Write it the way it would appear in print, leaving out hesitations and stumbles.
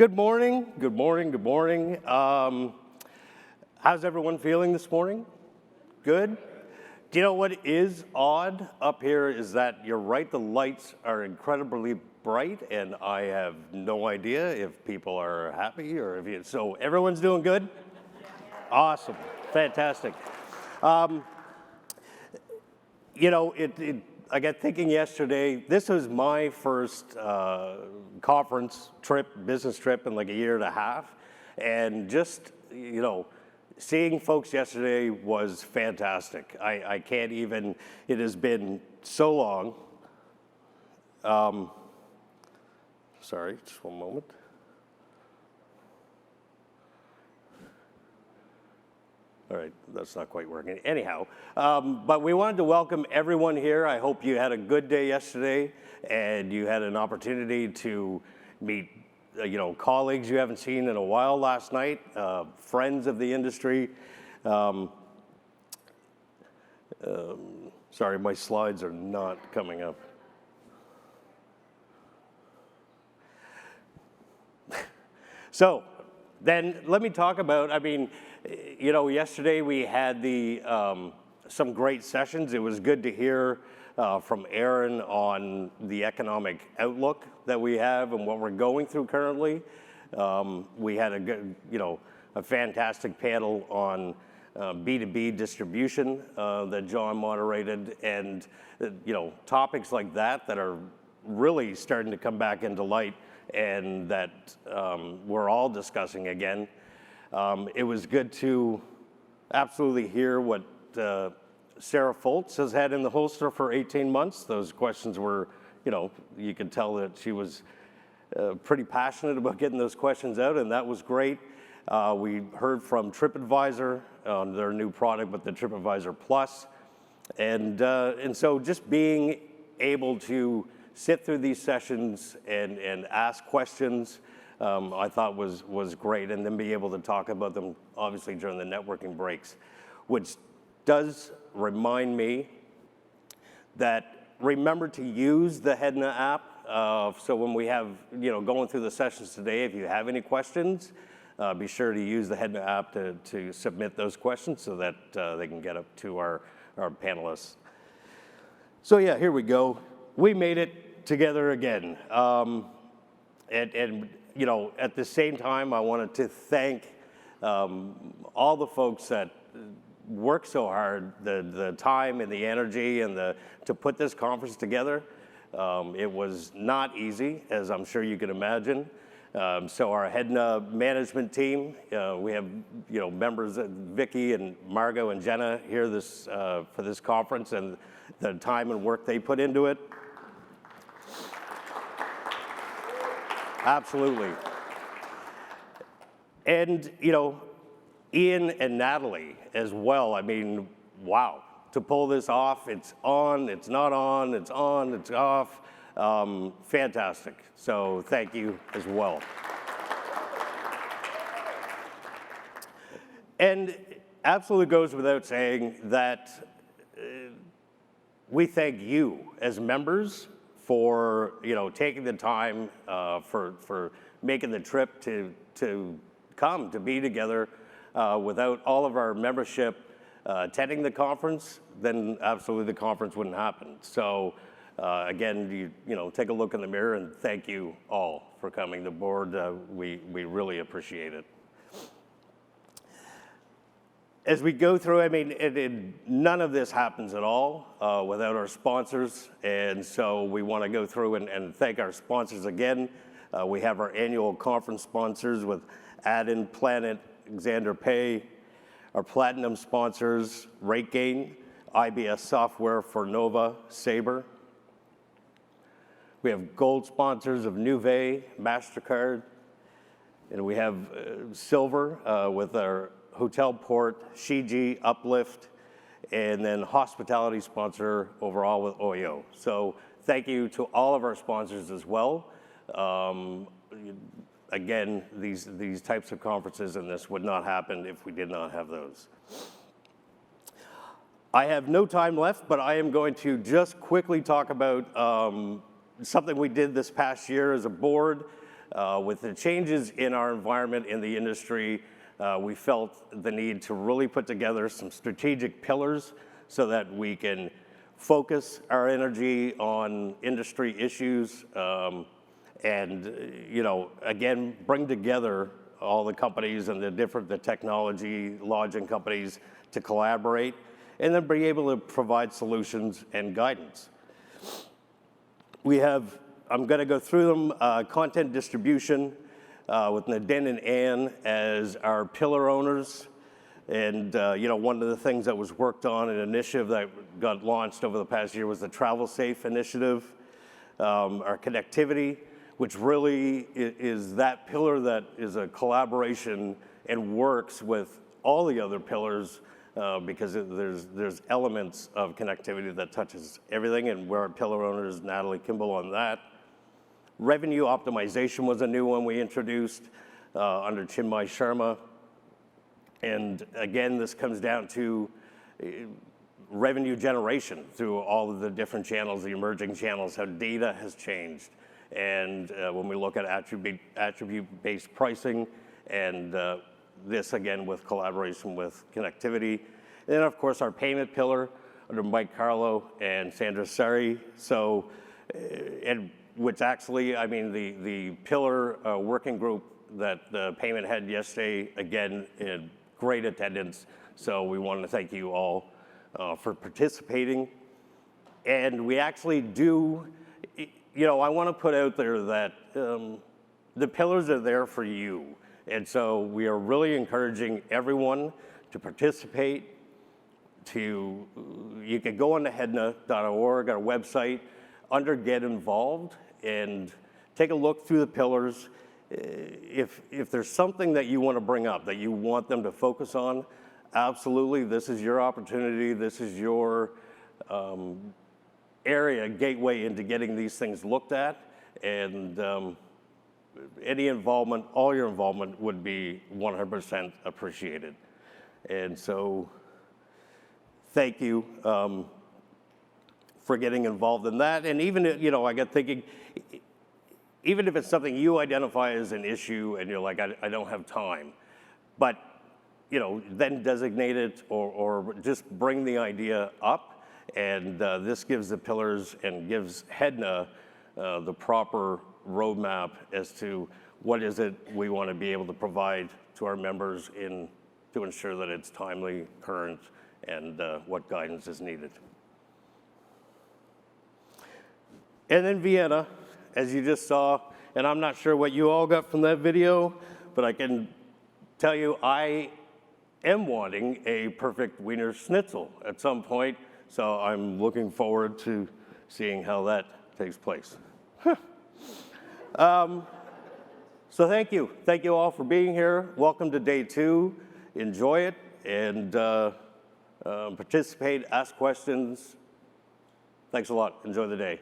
Good morning, good morning, good morning. How's everyone feeling this morning? Good? Do you know what is odd up here is that you're right, the lights are incredibly bright and I have no idea if people are happy or if you, so everyone's doing good? Awesome, fantastic. I got thinking yesterday, this was my first conference trip, business trip in like a year and a half. And just, seeing folks yesterday was fantastic. I can't even, it has been so long. Sorry, just one moment. All right, that's not quite working. Anyhow, but we wanted to welcome everyone here. I hope you had a good day yesterday and you had an opportunity to meet, colleagues you haven't seen in a while last night, friends of the industry. Sorry, my slides are not coming up. So then let me talk about, yesterday we had some great sessions. It was good to hear from Aaron on the economic outlook that we have and what we're going through currently. We had a good, a fantastic panel on B2B distribution that John moderated, and topics like that are really starting to come back into light and that we're all discussing again. It was good to absolutely hear what Sarah Foltz has had in the holster for 18 months. Those questions were, you could tell that she was pretty passionate about getting those questions out, and that was great. We heard from TripAdvisor on their new product with the TripAdvisor Plus. And so just being able to sit through these sessions and ask questions, I thought was great, and then be able to talk about them obviously during the networking breaks, which does remind me that remember to use the HEDNA app. So when we have, going through the sessions today, if you have any questions, be sure to use the HEDNA app to submit those questions so that they can get up to our panelists. So yeah, here we go. We made it together again. At the same time, I wanted to thank all the folks that work so hard, the time and the energy and to put this conference together. It was not easy, as I'm sure you can imagine. So our HEDNA management team, we have members, Vicky and Margot and Jenna here for this conference, and the time and work they put into it. Absolutely. And, Ian and Natalie as well. Wow, to pull this off, it's on, it's not on, it's on, it's off. Fantastic. So thank you as well. And absolutely goes without saying that we thank you as members for taking the time for making the trip to come to be together. Without all of our membership attending the conference, then absolutely the conference wouldn't happen. So again, take a look in the mirror and thank you all for coming. The board, we really appreciate it. As we go through, none of this happens at all without our sponsors, and so we want to go through and thank our sponsors again. We have our annual conference sponsors with Add-In, Planet, Xander Pay, our platinum sponsors, RateGain, IBS Software, Fornova, Sabre. We have gold sponsors of Nuvei, MasterCard, and we have silver with our Hotel Port, Shiji, Uplift, and then hospitality sponsor overall with OYO. So thank you to all of our sponsors as well. Again, these types of conferences and this would not happen if we did not have those. I have no time left, but I am going to just quickly talk about something we did this past year as a board. With the changes in our environment in the industry, we felt the need to really put together some strategic pillars so that we can focus our energy on industry issues and, again, bring together all the companies and the technology lodging companies to collaborate and then be able to provide solutions and guidance. I'm going to go through them, content distribution with Nadine and Ann as our pillar owners. And one of the things that was worked on, an initiative that got launched over the past year, was the Travel Safe initiative. Our connectivity, which really is that pillar that is a collaboration and works with all the other pillars because there's elements of connectivity that touches everything, and we're our pillar owners, Natalie Kimball, on that. Revenue optimization was a new one we introduced under Chinmay Sharma. And again, this comes down to revenue generation through all of the different channels, the emerging channels, how data has changed. And when we look at attribute-based pricing, and this again with collaboration with connectivity. And then of course our payment pillar under Mike Carlo and Sandra Sari. So, and which actually, the pillar working group that the payment had yesterday, again, in great attendance. So we want to thank you all for participating. And we actually do, I want to put out there that the pillars are there for you. And so we are really encouraging everyone to participate. You can go on to HEDNA.org, our website, under Get Involved, and take a look through the pillars. If there's something that you want to bring up, that you want them to focus on, absolutely, this is your opportunity. This is your area, gateway into getting these things looked at. And any involvement, all your involvement would be 100% appreciated. And so thank you for getting involved in that. And even, I got thinking, even if it's something you identify as an issue and you're like, I don't have time, but, then designate it or just bring the idea up. And this gives the pillars and gives HEDNA the proper roadmap as to what is it we want to be able to provide to our members to ensure that it's timely, current, and what guidance is needed. And then Vienna, as you just saw, and I'm not sure what you all got from that video, but I can tell you I am wanting a perfect Wiener Schnitzel at some point, so I'm looking forward to seeing how that takes place. So thank you. Thank you all for being here. Welcome to day 2. Enjoy it and participate, ask questions. Thanks a lot. Enjoy the day.